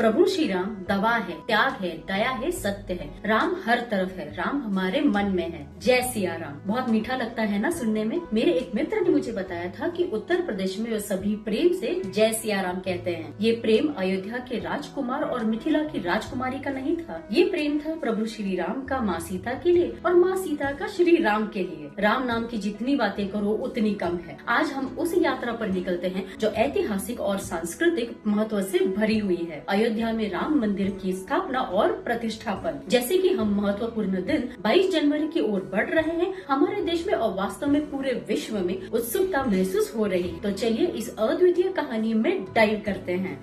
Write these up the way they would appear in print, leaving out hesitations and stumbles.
प्रभु श्री राम दवा है, त्याग है, दया है, सत्य है। राम हर तरफ है, राम हमारे मन में है। जय सिया राम। बहुत मीठा लगता है ना सुनने में। मेरे एक मित्र ने मुझे बताया था कि उत्तर प्रदेश में वो सभी प्रेम से जय सिया राम कहते हैं। ये प्रेम अयोध्या के राजकुमार और मिथिला की राजकुमारी का नहीं था। ये प्रेम था प्रभु श्री राम का माँ सीता के लिए और माँ सीता का श्री राम के लिए। राम नाम की जितनी बातें करो उतनी कम है। आज हम उस यात्रा पर निकलते हैं जो ऐतिहासिक और सांस्कृतिक महत्व से भरी हुई है। अयोध्या में राम मंदिर की स्थापना और प्रतिष्ठापन। जैसे कि हम महत्वपूर्ण दिन 22 जनवरी की ओर बढ़ रहे हैं, हमारे देश में और वास्तव में पूरे विश्व में उत्सुकता महसूस हो रही। तो चलिए इस अद्वितीय कहानी में डाइव करते हैं।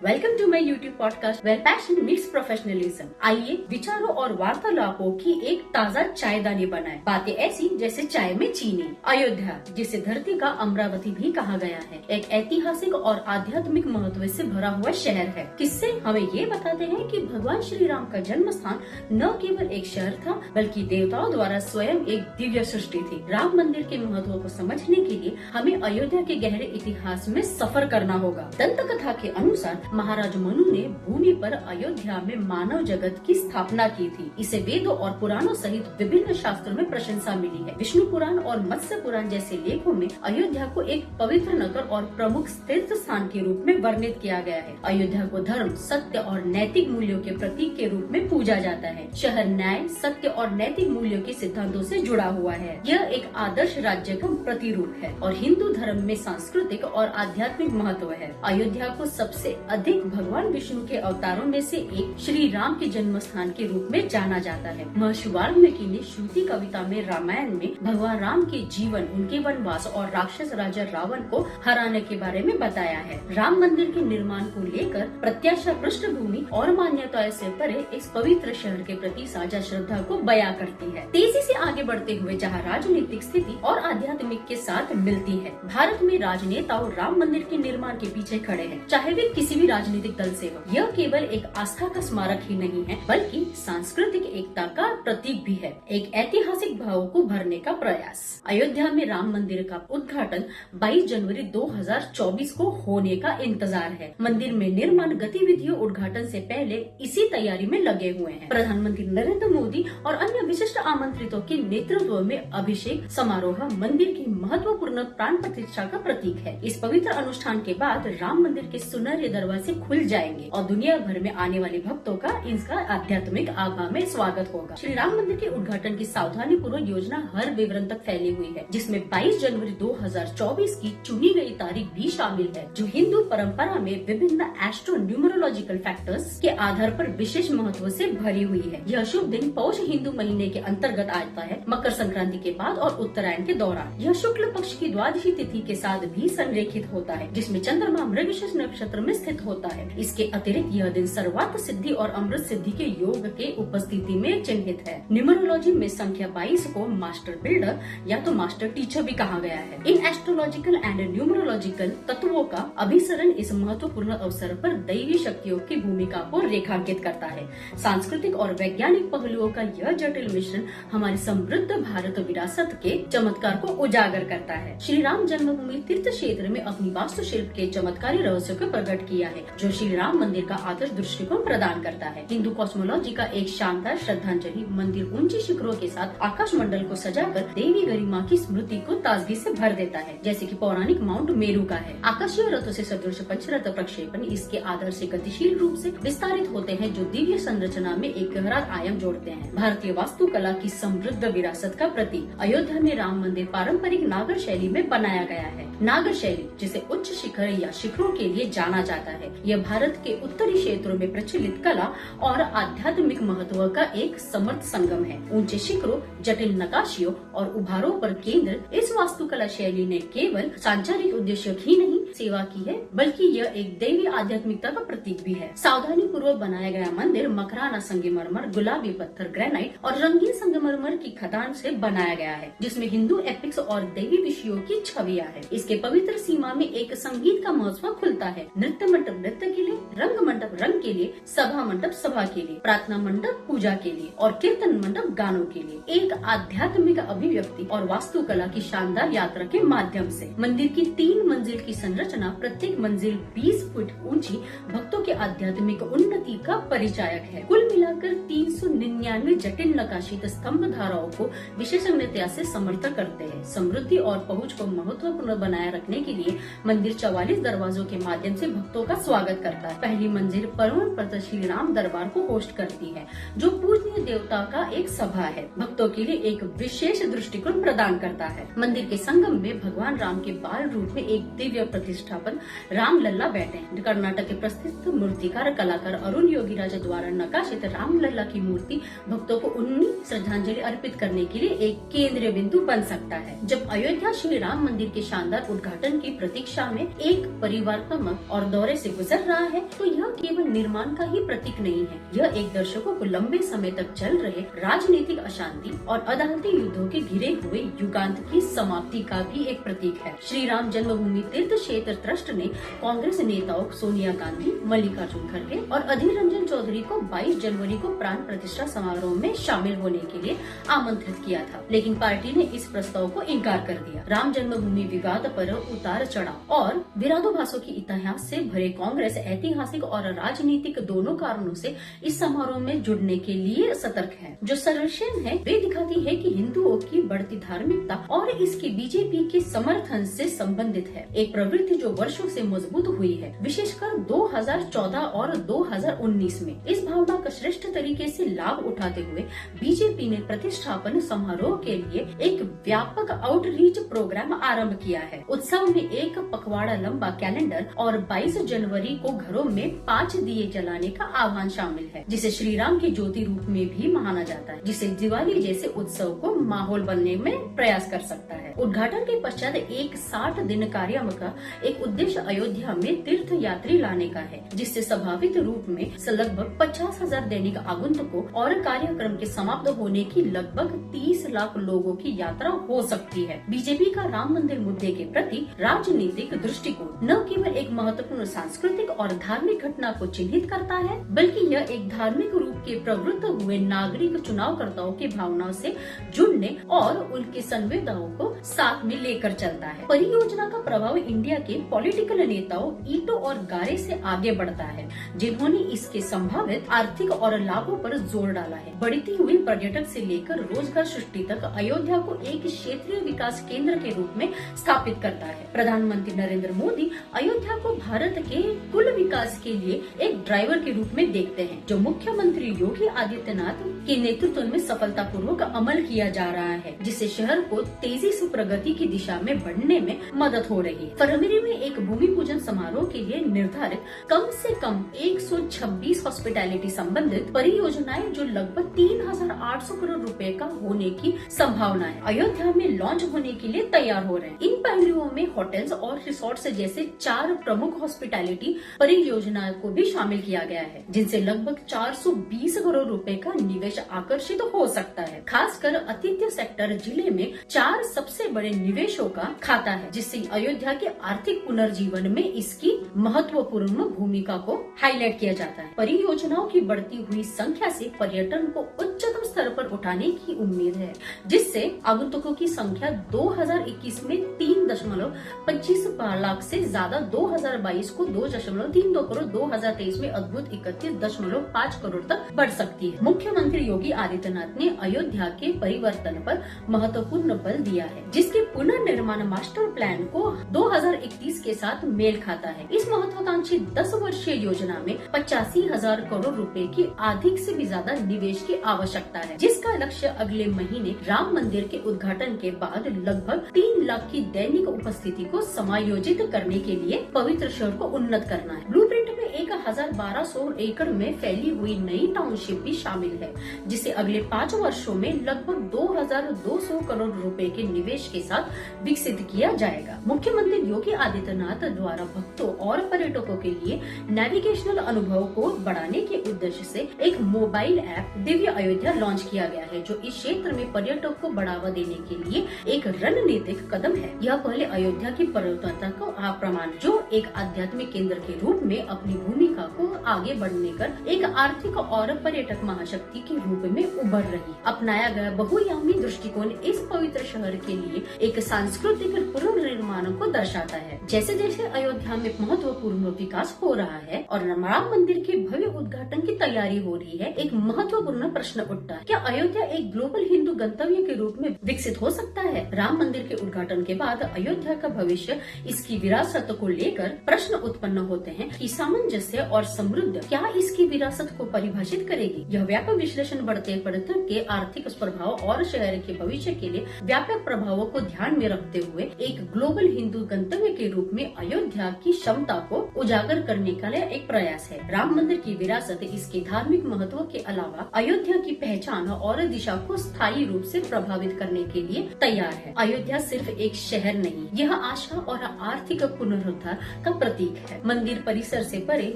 Welcome to my YouTube podcast where passion meets professionalism. आइए विचारों और वार्तालापों की एक ताज़ा चायदानी बनाएं। बातें ऐसी जैसे चाय में चीनी। अयोध्या, जिसे धरती का अमरावती भी कहा गया है, एक ऐतिहासिक और आध्यात्मिक महत्व से भरा हुआ शहर है। किस्से हमें ये बताते हैं कि भगवान श्री राम का जन्म स्थान न केवल एक शहर था, बल्कि देवताओं द्वारा स्वयं एक दिव्य सृष्टि थी। राम मंदिर के महत्व को समझने के लिए हमें अयोध्या के गहरे इतिहास में सफर करना होगा। दंत कथा के अनुसार महाराज मनु ने भूमि पर अयोध्या में मानव जगत की स्थापना की थी। इसे वेदों और पुराणों सहित विभिन्न शास्त्रों में प्रशंसा मिली है। विष्णु पुराण और मत्स्य पुराण जैसे लेखों में अयोध्या को एक पवित्र नगर और प्रमुख तीर्थ स्थान के रूप में वर्णित किया गया है। अयोध्या को धर्म, सत्य और नैतिक मूल्यों के प्रतीक के रूप में पूजा जाता है। शहर न्याय, सत्य और नैतिक मूल्यों के सिद्धांतों से जुड़ा हुआ है। यह एक आदर्श राज्य का प्रतिरूप है और हिंदू धर्म में सांस्कृतिक और आध्यात्मिक महत्व है। अयोध्या को सबसे अधिक भगवान विष्णु के अवतारों में से एक श्री राम के जन्म स्थान के रूप में जाना जाता है। महर्षि वाल्मीकि ने श्रुति कविता में रामायण में भगवान राम के जीवन, उनके वनवास और राक्षस राजा रावण को हराने के बारे में बताया है। राम मंदिर के निर्माण को लेकर प्रत्याशा पृष्ठभूमि और मान्यताओं से परे इस पवित्र शहर के प्रति साझा श्रद्धा को बयां करती है। तेजी से आगे बढ़ते हुए जहाँ राजनीतिक स्थिति और आध्यात्मिक के साथ मिलती है। भारत में राजनेताओं राम मंदिर के निर्माण के पीछे खड़े हैं, चाहे वे किसी भी राजनीतिक दल से हो। यह केवल एक आस्था का स्मारक ही नहीं है, बल्कि सांस्कृतिक एकता का प्रतीक भी है। एक ऐतिहासिक भाव को भरने का प्रयास। अयोध्या में राम मंदिर का उद्घाटन 22 जनवरी 2024 को होने का इंतजार है। मंदिर में निर्माण गतिविधियों उद्घाटन से पहले इसी तैयारी में लगे हुए हैं। प्रधानमंत्री नरेंद्र मोदी और अन्य विशिष्ट आमंत्रितों के नेतृत्व में अभिषेक समारोह मंदिर की महत्वपूर्ण प्राण प्रतिष्ठा का प्रतीक है। इस पवित्र अनुष्ठान के बाद राम मंदिर के सुनहरे दरवाजे खुल जाएंगे और दुनिया भर में आने वाले भक्तों का इसका आध्यात्मिक आभा में स्वागत होगा। श्री राम मंदिर के उद्घाटन की सावधानी पूर्वक योजना हर विवरण तक फैली हुई है, जिसमें 22 जनवरी 2024 की चुनी गई तारीख भी शामिल है, जो हिंदू परंपरा में विभिन्न एस्ट्रोन्यूमरोलॉजिकल फैक्टर्स के आधार पर विशेष महत्व से भरी हुई है। यह शुभ दिन पौष हिंदू महीने के अंतर्गत आता है, मकर संक्रांति के बाद और उत्तरायण के दौरान। यह शुक्ल पक्ष की द्वादशी तिथि के साथ भी संरेखित होता है, जिसमें चंद्रमा मृगशीर्ष नक्षत्र में स्थित होता है। इसके अतिरिक्त यह दिन सर्वार्थ सिद्धि और अमृत सिद्धि के योग के उपस्थिति में चिन्हित है। न्यूमरोलॉजी में संख्या 22 को मास्टर बिल्डर या तो मास्टर टीचर भी कहा गया है। इन एस्ट्रोलॉजिकल एंड न्यूमरोलॉजिकल तत्वों का अभिसरण इस महत्वपूर्ण अवसर पर दैवी शक्तियों की भूमिका को रेखांकित करता है। सांस्कृतिक और वैज्ञानिक पहलुओं का यह जटिल मिश्रण हमारी समृद्ध भारत विरासत के चमत्कार को उजागर करता है। श्री राम जन्मभूमि तीर्थ क्षेत्र में अपनी वास्तुशिल्प के चमत्कारी रहस्य को प्रकट किया है, जो श्री राम मंदिर का आदर्श दृष्टिकोण प्रदान करता है। हिंदू कॉस्मोलॉजी का एक शानदार श्रद्धांजलि मंदिर ऊंची शिखरों के साथ आकाश मंडल को सजाकर देवी गरिमा की स्मृति को ताजगी से भर देता है, जैसे कि पौराणिक माउंट मेरू का है। आकाशीय रथों से सदृश पंचरथ प्रक्षेपण इसके आधार से गतिशील रूप से विस्तारित होते हैं, जो दिव्य संरचना में एक गहरा आयाम जोड़ते हैं। भारतीय वास्तुकला की समृद्ध विरासत का प्रतीक। अयोध्या में राम मंदिर पारंपरिक नागर शैली में बनाया गया है। नागर शैली, जिसे उच्च शिखर या शिखरों के लिए जाना जाता है, यह भारत के उत्तरी क्षेत्रों में प्रचलित कला और आध्यात्मिक महत्व का एक समर्थ संगम है। ऊंचे शिखरों, जटिल नकाशियों और उभारों पर केंद्र इस वास्तुकला शैली ने केवल सांचारिक उद्देश्य ही नहीं सेवा की है, बल्कि यह एक दैवी आध्यात्मिकता का प्रतीक भी है। सावधानी पूर्वक बनाया गया मंदिर मकराना संगमरमर, गुलाबी पत्थर, ग्रेनाइट और रंगीन संगमरमर की खदान से बनाया गया है, जिसमें हिंदू एपिक्स और दैवी विषयों की छवियां है। इसके पवित्र सीमा में एक संगीत का महोत्सव खुलता है। नृत्य मंडप नृत्य के लिए, रंग मंडप रंग के लिए, सभा मंडप सभा के लिए, प्रार्थना मंडप पूजा के लिए और कीर्तन मंडप गानों के लिए एक आध्यात्मिक अभिव्यक्ति और वास्तुकला की शानदार यात्रा के माध्यम से। मंदिर की 3 मंजिल की संरचना, प्रत्येक मंजिल 20 फुट ऊंची, भक्तों के आध्यात्मिक उन्नति का परिचायक है। कुल मिलाकर 399 जटिल नकाशीत स्तंभ धाराओं को विशेषज्ञता से समर्थ करते हैं। समृद्धि और पहुँच को महत्वपूर्ण बनाए रखने के लिए मंदिर 44 दरवाजों के माध्यम से भक्तों का स्वागत करता है। पहली मंजिल परम प्रत श्री राम दरबार को होस्ट करती है, जो पूजनीय देवता का एक सभा है। भक्तों के लिए एक विशेष दृष्टिकोण प्रदान करता है। मंदिर के संगम में भगवान राम के बाल रूप में एक दिव्य प्रतिष्ठापन राम लल्ला बैठे हैं। कर्नाटक के प्रसिद्ध मूर्तिकार कलाकार अरुण योगीराज द्वारा नकाशित राम लल्ला की मूर्ति भक्तों को उन्हीं श्रद्धांजलि अर्पित करने के लिए एक केंद्रीय बिंदु बन सकता है। जब अयोध्या श्री राम मंदिर के शानदार उद्घाटन की प्रतीक्षा में एक परिवारत्मक और दौरे से गुजर रहा है, तो यह केवल निर्माण का ही प्रतीक नहीं है, यह एक दर्शकों को लंबे समय तक चल रहे राजनीतिक अशांति और अदालती युद्धों के घिरे हुए युगांत की समाप्ति का भी एक प्रतीक है। श्री राम जन्मभूमि तीर्थ क्षेत्र ट्रस्ट ने कांग्रेस नेताओं सोनिया गांधी, मल्लिकार्जुन खड़गे और अधीर रंजन चौधरी को 22 जनवरी को प्राण प्रतिष्ठा समारोह में शामिल होने के लिए आमंत्रित किया था, लेकिन पार्टी ने इस प्रस्ताव को इनकार कर दिया। राम जन्मभूमि विवाद पर उतार चढ़ाव और विरोधाभासों की इतिहास से भरे कांग्रेस ऐतिहासिक और राजनीतिक दोनों कारणों से इस समारोह में जुड़ने के लिए सतर्क है। जो सर्वेक्षण है वे दिखाती है कि हिंदुओं की बढ़ती धार्मिकता और इसके बीजेपी के समर्थन से संबंधित है, एक प्रवृत्ति जो वर्षों से मजबूत हुई है, विशेषकर 2014 और 2019 में। इस भावना का श्रेष्ठ तरीके से लाभ उठाते हुए बीजेपी ने प्रतिष्ठापन समारोह के लिए एक व्यापक आउटरीच प्रोग्राम आरंभ किया है। उत्सव में एक पखवाड़ा लंबा कैलेंडर और 22 जनवरी को घरों में 5 दिए जलाने का आह्वान शामिल है, जिसे श्री राम के ज्योति रूप में भी माना जाता है, जिसे दिवाली जैसे उत्सव को माहौल बनने में प्रयास कर सकता है। उद्घाटन के पश्चात एक 60 दिन कार्यक्रम का एक उद्देश्य अयोध्या में तीर्थ यात्री लाने का है, जिससे स्वाभाविक रूप में लगभग 50,000 दैनिक आगंतुकों और कार्यक्रम के समाप्त होने की लगभग 30 लाख लोगों की यात्रा हो सकती है। बीजेपी का राम मंदिर मुद्दे के प्रति राजनीतिक दृष्टिकोण न केवल एक महत्वपूर्ण सांस्कृतिक और धार्मिक घटना को चिन्हित करता है, बल्कि यह एक धार्मिक रूप के प्रवृत्त हुए नागरिक चुनावकर्ताओं की भावनाओं से जुड़ने और उनके संवेदनाओं को साथ में लेकर चलता है। परियोजना का प्रभाव इंडिया के पॉलिटिकल नेताओं ईटो और गारे से आगे बढ़ता है, जिन्होंने इसके संभावित आर्थिक और लाभों पर जोर डाला है। बढ़ती हुई पर्यटक से लेकर रोजगार सृष्टि तक अयोध्या को एक क्षेत्रीय विकास केंद्र के रूप में स्थापित करता है। प्रधानमंत्री नरेंद्र मोदी अयोध्या को भारत के कुल विकास के लिए एक ड्राइवर के रूप में देखते हैं, जो मुख्यमंत्री योगी आदित्यनाथ के नेतृत्व में सफलतापूर्वक अमल किया जा रहा है, जिससे शहर को तेजी से प्रगति की दिशा में बढ़ने में मदद हो रही है। फरवरी में एक भूमि पूजन समारोह के लिए निर्धारित कम से कम 126 हॉस्पिटैलिटी संबंधित परियोजनाएं, जो लगभग 3,800 करोड़ रुपए का होने की संभावना है, अयोध्या में लॉन्च होने के लिए तैयार हो रहे हैं। इन पहलुओं में होटल्स और रिसोर्ट्स जैसे 4 प्रमुख हॉस्पिटैलिटी परियोजनाओं को भी शामिल किया गया है, जिनसे लगभग 420 करोड़ रुपए का निवेश आकर्षित हो सकता है। खासकर आतिथ्य सेक्टर जिले में 4 सबसे बड़े निवेशों का खाता है, जिससे अयोध्या के आर्थिक पुनर्जीवन में इसकी महत्वपूर्ण भूमिका को हाईलाइट किया जाता है। परियोजनाओं की बढ़ती हुई संख्या से पर्यटन को उच्चतम स्तर पर उठाने की उम्मीद है, जिससे आगंतुकों की संख्या 2021 में 3.25 लाख से ज्यादा, 2022 को 2.32 करोड़, 2023 में अद्भुत 31.5 करोड़ तक बढ़ सकती है। मुख्यमंत्री योगी आदित्यनाथ ने अयोध्या के परिवर्तन पर महत्वपूर्ण बल दिया है, जिसके पुनर्निर्माण मास्टर प्लान को 2031 के साथ मेल खाता है। इस महत्वाकांक्षी 10 वर्षीय योजना में 85,000 करोड़ रुपए की अधिक से भी ज्यादा निवेश की आवश्यकता है, जिसका लक्ष्य अगले महीने राम मंदिर के उद्घाटन के बाद लगभग 3 लाख की दैनिक उपस्थिति को समायोजित करने के लिए पवित्र शहर को उन्नत करना है। ब्लूप्रिंट में 1,1200 एकड़ में फैली हुई नई टाउनशिप भी शामिल है, जिसे अगले 5 वर्षों में लगभग 2,200 करोड़ रुपए के निवेश के साथ विकसित किया जाएगा। मुख्यमंत्री योगी आदित्यनाथ द्वारा भक्तों और पर्यटकों के लिए नेविगेशनल अनुभव को बढ़ाने के उद्देश्य से एक mobile app Divya Ayodhya launch किया गया है, जो इस क्षेत्र में पर्यटक को बढ़ावा देने के लिए एक रणनीतिक कदम है। यह पहले अयोध्या की पर्यटनता को प्रमाण जो एक आध्यात्मिक केंद्र के रूप में अपनी भूमिका को आगे बढ़ने कर एक आर्थिक और पर्यटक महाशक्ति के रूप में उभर रही। अपनाया गया बहुआयामी दृष्टिकोण इस पवित्र शहर के लिए एक सांस्कृतिक पुनर्निर्माण को दर्शाता है। जैसे जैसे अयोध्या में महत्वपूर्ण विकास हो रहा है और राम मंदिर के भव्य उद्घाटन की तैयारी हो रही है, एक महत्वपूर्ण प्रश्न उठता है, क्या अयोध्या एक ग्लोबल हिंदू गंतव्य के रूप में विकसित हो सकता है? राम मंदिर के उद्घाटन के बाद अयोध्या का भविष्य, इसकी विरासत को लेकर प्रश्न उत्पन्न होते हैं कि सामंजस्य और समृद्ध क्या इसकी विरासत को परिभाषित करेगी। यह व्यापक विश्लेषण बढ़ते पर्यटन के आर्थिक प्रभाव और शहर के भविष्य के लिए व्यापक प्रभावों को ध्यान में रखते हुए एक ग्लोबल हिंदू गंतव्य के रूप में अयोध्या की क्षमता को उजागर करने का एक प्रयास है। राम मंदिर की विरासत इसके धार्मिक महत्व के अलावा अयोध्या की पहचान और दिशा को स्थायी रूप से प्रभावित करने के लिए तैयार है। अयोध्या सिर्फ एक शहर नहीं, यह आशा और आर्थिक पुनरुद्धार का प्रतीक है। मंदिर परिसर से परे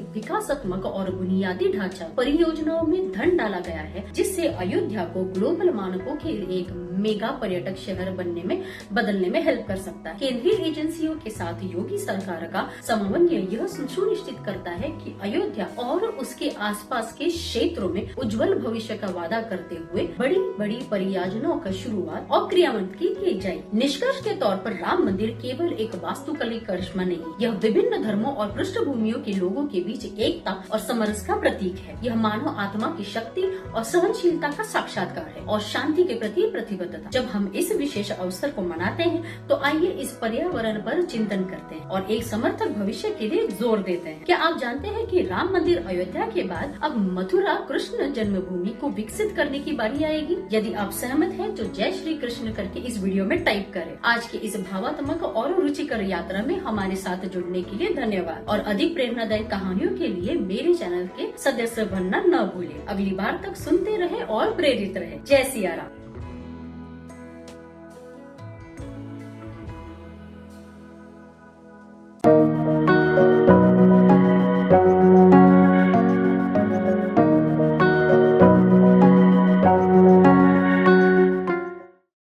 विकासात्मक और बुनियादी ढांचा परियोजनाओं में धन डाला गया है, जिससे अयोध्या को ग्लोबल मानकों के एक मेगा पर्यटक शहर बदलने में हेल्प कर सकता है। केंद्रीय एजेंसियों के साथ योगी सरकार का समन्वय यह सुनिश्चित करता है कि अयोध्या और उसके आसपास के क्षेत्रों में उज्जवल भविष्य का वादा करते हुए बड़ी बड़ी परियोजनाओं का शुरुआत और क्रियान्वयन की जाए। निष्कर्ष के तौर पर राम मंदिर केवल एक वास्तुकला करिश्मा नहीं, यह विभिन्न धर्मों और पृष्ठभूमियों के लोगों के बीच एकता और समरस का प्रतीक है। यह मानव आत्मा की शक्ति और सहनशीलता का साक्षात्कार है और शांति के प्रति प्रतिबद्धता। जब हम इस विशेष अवसर को मनाते हैं तो आइए इस पर्यावरण पर चिंतन करते हैं और एक समर्थक भविष्य के लिए जोर देते हैं। क्या आप जानते हैं कि राम मंदिर अयोध्या के बाद अब मथुरा कृष्ण जन्मभूमि को विकसित करने की बारी आएगी? यदि आप सहमत हैं तो जय श्री कृष्ण करके इस वीडियो में टाइप करें। आज की इस भावात्मक और रुचिकर यात्रा में हमारे साथ जुड़ने के लिए धन्यवाद और अधिक प्रेरणादायक कहानियों के लिए मेरे चैनल के सदस्य बनना न भूलें। अगली बार तक सुनते रहे और प्रेरित रहे। जय सिया राम।